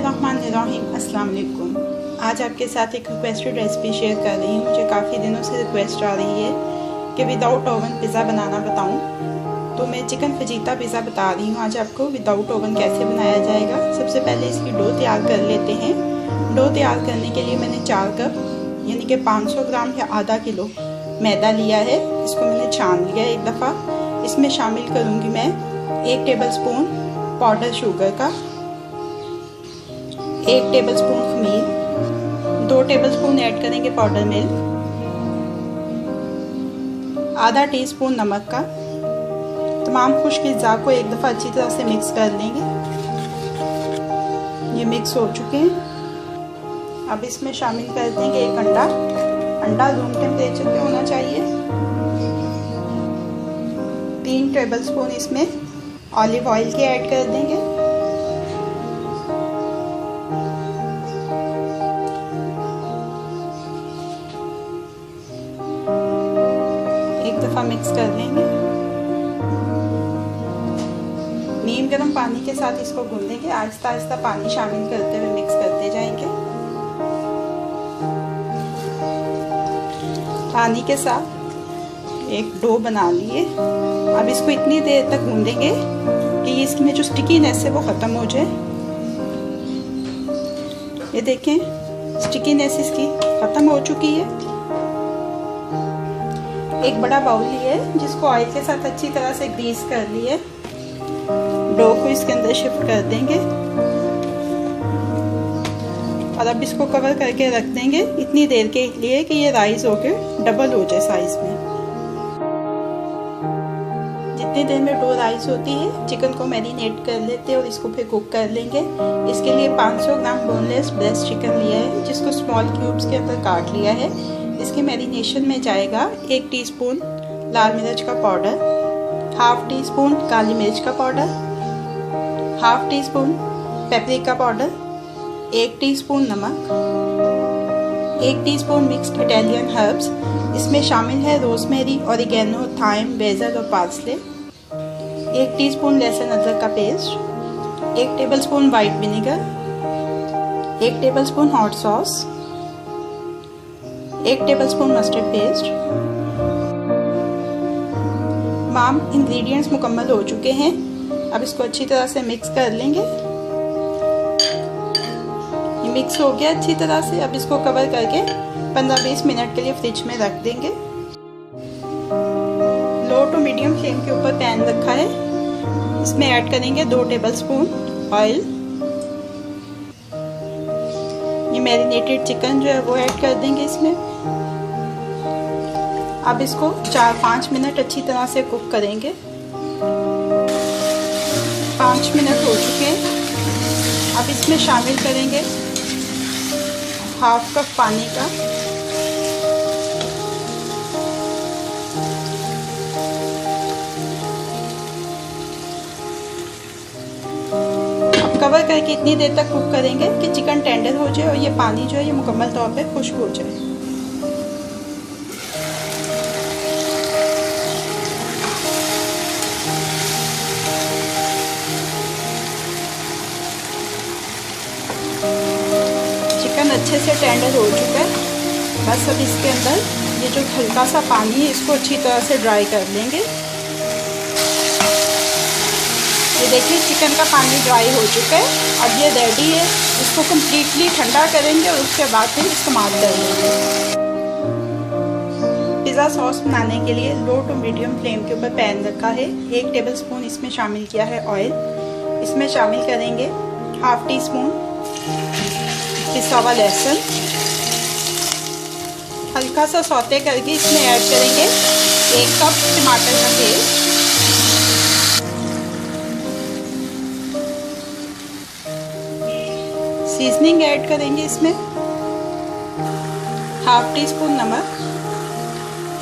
बिस्मिल्लाहिर्रहमानिर्रहीम। अस्सलाम वालेकुम। आज आपके साथ एक रिक्वेस्टेड रेसिपी शेयर कर रही हूँ। मुझे काफ़ी दिनों से रिक्वेस्ट आ रही है कि विदाउट ओवन पिज़्ज़ा बनाना बताऊँ, तो मैं चिकन फजीता पिज़्ज़ा बता रही हूँ आज आपको विदाउट ओवन कैसे बनाया जाएगा। सबसे पहले इसकी डो तैयार कर लेते हैं। डो तैयार करने के लिए मैंने 4 कप यानी कि 500 ग्राम या आधा किलो मैदा लिया है। इसको मैंने छान लिया एक दफ़ा। इसमें शामिल करूँगी मैं 1 टेबल स्पून पाउडर शुगर का, 1 टेबल स्पून खमीर, 2 टेबल स्पून ऐड करेंगे पाउडर मिल्क, आधा टीस्पून नमक का। तमाम खुश्क अज़्ज़ा को एक दफ़ा अच्छी तरह से मिक्स कर लेंगे। ये मिक्स हो चुके हैं। अब इसमें शामिल कर देंगे 1 अंडा। अंडा रूम टेम्परेचर पे होना चाहिए। 3 टेबल स्पून इसमें ऑलिव ऑयल के ऐड कर देंगे। एक दफ़ा मिक्स कर लेंगे। नीम गर्म पानी के साथ इसको गूंदेंगे। आहिस्ता आहिस्ता पानी शामिल करते हुए मिक्स करते जाएंगे। पानी के साथ एक डो बना लिए। अब इसको इतनी देर तक गूंदेंगे कि इसमें जो स्टिकीनेस है वो ख़त्म हो जाए। ये देखें, स्टिकीनेस इसकी ख़त्म हो चुकी है। एक बड़ा बाउल लिए जिसको ऑयल के साथ अच्छी तरह से ग्रीस कर लिए। डो को इसके अंदर शिफ्ट कर देंगे और अब इसको कवर करके रख देंगे इतनी देर के लिए कि ये राइज होकर डबल हो जाए साइज में। जितनी देर में डो राइस होती है चिकन को मैरिनेट कर लेते हैं और इसको फिर कुक कर लेंगे। इसके लिए 500 ग्राम बोनलेस ब्रेस्ट चिकन लिया है जिसको स्मॉल क्यूब्स के अंदर काट लिया है। इसके मैरिनेशन में जाएगा 1 टीस्पून लाल मिर्च का पाउडर, 1/2 टीस्पून काली मिर्च का powder, 1/2 teaspoon paprika powder, 1 teaspoon नमक, 1 टीस्पून मिक्स्ड इटालियन हर्ब्स। इसमें शामिल है रोजमेरी, ऑरिगेनो, थाइम, बेसल और पार्सले, 1 टीस्पून लहसुन अदरक का paste, 1 tablespoon white vinegar, 1 tablespoon hot sauce, 1 tablespoon mustard paste. तमाम इंग्रेडिएंट्स मुकम्मल हो चुके हैं। अब इसको अच्छी तरह से मिक्स कर लेंगे। ये मिक्स हो गया अच्छी तरह से। अब इसको कवर करके 15-20 मिनट के लिए फ्रिज में रख देंगे। लो टू मीडियम फ्लेम के ऊपर पैन रखा है। इसमें ऐड करेंगे 2 टेबलस्पून ऑयल। ये मैरिनेटेड चिकन जो है वो ऐड कर देंगे इसमें। अब इसको 4-5 मिनट अच्छी तरह से कुक करेंगे। 5 मिनट हो चुके हैं। अब इसमें शामिल करेंगे 1/2 कप पानी का। अब कवर करके इतनी देर तक कुक करेंगे कि चिकन टेंडर हो जाए और ये पानी जो है ये मुकम्मल तौर पे खुश्क हो जाए। चिकन अच्छे से टेंडर हो चुका है। बस अब इसके अंदर ये जो हल्का सा पानी है इसको अच्छी तरह से ड्राई कर लेंगे। ये देखिए चिकन का पानी ड्राई हो चुका है। अब ये रेडी है। इसको कम्प्लीटली ठंडा करेंगे और उसके बाद फिर इस्तेमाल कर लेंगे। पिज़्ज़ा सॉस बनाने के लिए लो टू मीडियम फ्लेम के ऊपर पैन रखा है। 1 टेबलस्पून इसमें शामिल किया है ऑयल। इसमें शामिल करेंगे 1/2 टीस्पून पिसा हुआ लहसुन। हल्का सा सौते करके इसमें ऐड करेंगे 1 कप टमाटर का पेस्ट, सीजनिंग ऐड करेंगे इसमें 1/2 टीस्पून नमक,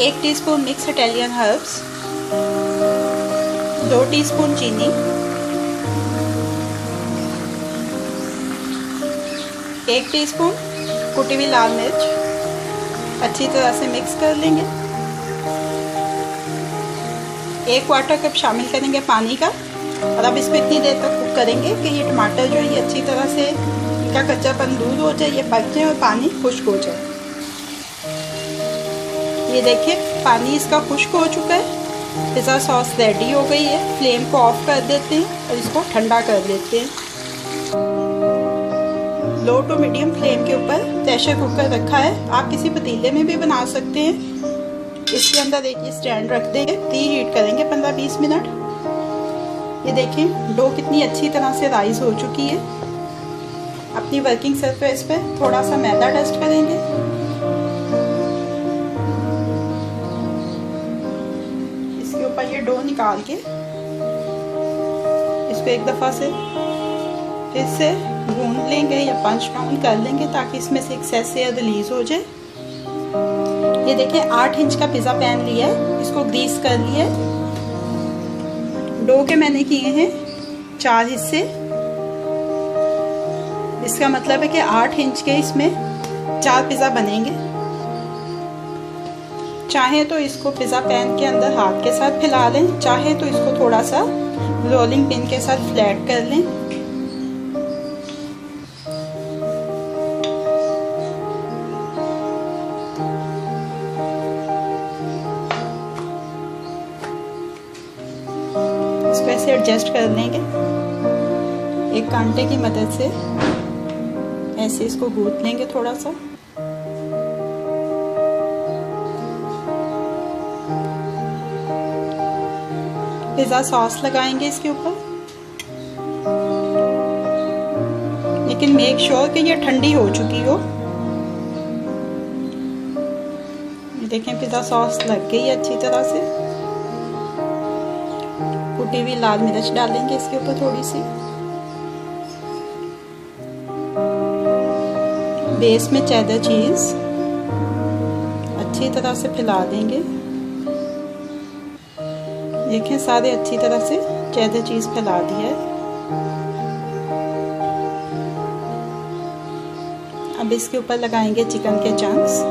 1 teaspoon mix Italian herbs, 2 teaspoon चीनी, 1 टीस्पून कुटी हुई लाल मिर्च। अच्छी तरह से मिक्स कर लेंगे। 1 क्वार्टर कप शामिल करेंगे पानी का और अब इसको इतनी देर तक कुक करेंगे कि ये टमाटर जो है ये अच्छी तरह से इसका कच्चापन दूर हो जाए, ये पक जाए और पानी खुश्क हो जाए। ये देखिए पानी इसका खुश्क हो चुका है, पिज़्ज़ा सॉस रेडी हो गई है। फ्लेम को ऑफ कर देते हैं और इसको ठंडा कर लेते हैं। लो टू मीडियम फ्लेम के ऊपर प्रेशर कुकर रखा है, आप किसी पतीले में भी बना सकते हैं। इसके अंदर एक स्टैंड रख देंगे, प्री हीट करेंगे 15-20 मिनट। ये देखें डो कितनी अच्छी तरह से राइज हो चुकी है। अपनी वर्किंग सरफेस पे थोड़ा सा मैदा डस्ट करेंगे। इसके ऊपर ये डो निकाल के इसको एक दफ़ा से फिर से गूंद लेंगे या पंच डाउन कर लेंगे ताकि इसमें से एक्सेस एयर रिलीज हो जाए। ये देखिए 8 इंच का पिज़्ज़ा पैन लिया है, इसको ग्रीस कर लिया है। डो के मैंने किए हैं 4 हिस्से, इसका मतलब है कि 8 इंच के इसमें 4 पिज़्ज़ा बनेंगे। चाहे तो इसको पिज़्ज़ा पैन के अंदर हाथ के साथ फैला लें, चाहे तो इसको थोड़ा सा रोलिंग पिन के साथ फ्लैट कर लें। इसको ऐसे एडजस्ट कर लेंगे, एक कांटे की मदद से ऐसे इसको गूंथ लेंगे थोड़ा सा। पिज़्ज़ा सॉस लगाएंगे इसके ऊपर, लेकिन मेक श्योर कि ये ठंडी हो चुकी हो। ये देखें पिज़्ज़ा सॉस लग गई है अच्छी तरह से। कुटी हुई लाल मिर्च डालेंगे इसके ऊपर थोड़ी सी। बेस में चेडर चीज अच्छी तरह से फैला देंगे। देखें सारे अच्छी तरह से चेडर चीज फैला दिया है। अब इसके ऊपर लगाएंगे चिकन के चंक्स।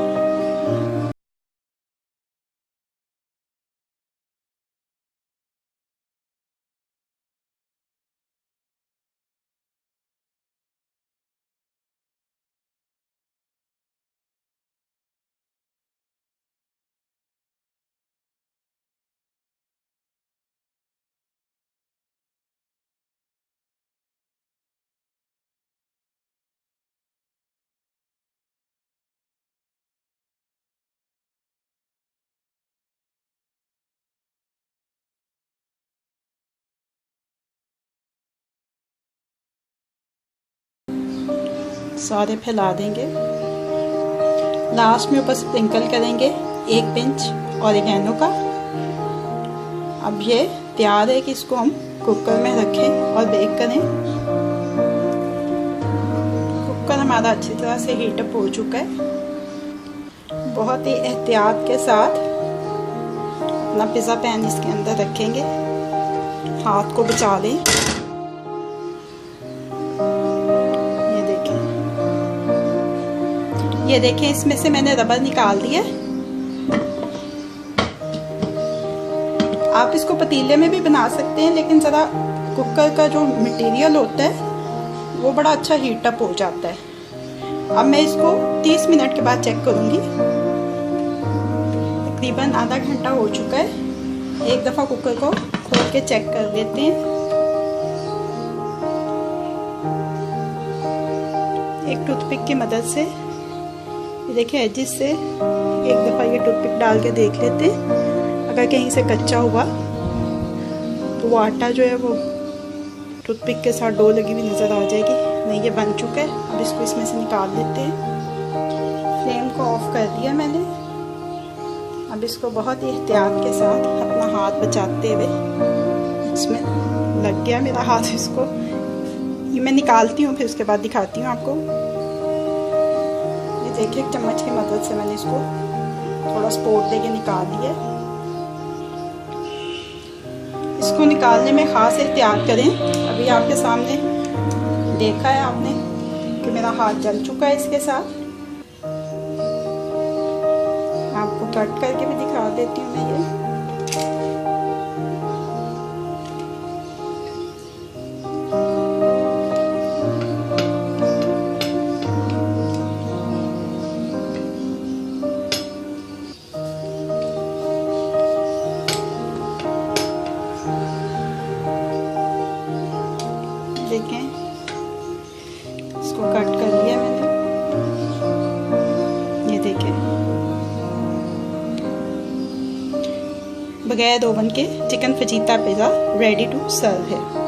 सारे फैला देंगे। लास्ट में ऊपर स्प्रिंकल करेंगे 1 पिंच ऑरिगेनो का। अब ये तैयार है कि इसको हम कुकर में रखें और बेक करें। कुकर हमारा अच्छी तरह से हीटअप हो चुका है। बहुत ही एहतियात के साथ अपना पिज़्ज़ा पैन इसके अंदर रखेंगे, हाथ को बचा लें। ये देखें इसमें से मैंने रबर निकाल दिया। आप इसको पतीले में भी बना सकते हैं, लेकिन ज़रा कुकर का जो मटेरियल होता है वो बड़ा अच्छा हीटअप हो जाता है। अब मैं इसको 30 मिनट के बाद चेक करूँगी। तकरीबन आधा घंटा हो चुका है। एक दफ़ा कुकर को खोल के चेक कर लेते हैं। एक टूथपिक की मदद से देखिए एजिस से एक दफ़ा ये टूथपिक डाल के देख लेते हैं। अगर कहीं से कच्चा हुआ तो वो आटा जो है वो टूथपिक के साथ डो लगी हुई नज़र आ जाएगी। नहीं, ये बन चुका है। अब इसको इसमें से निकाल लेते हैं। फ्लेम को ऑफ कर दिया मैंने। अब इसको बहुत ही एहतियात के साथ अपना हाथ बचाते हुए, इसमें लग गया मेरा हाथ, इसको ये मैं निकालती हूँ, फिर उसके बाद दिखाती हूँ आपको। देखिए एक चम्मच की मदद से मैंने इसको थोड़ा सपोर्ट देके निकाल लिया। इसको निकालने में ख़ास एहतियात करें। अभी आपके सामने देखा है आपने कि मेरा हाथ जल चुका है इसके साथ। आपको कट करके भी दिखा देती हूँ मैं ये। बगैर ओवन के chicken fajita pizza ready to serve है।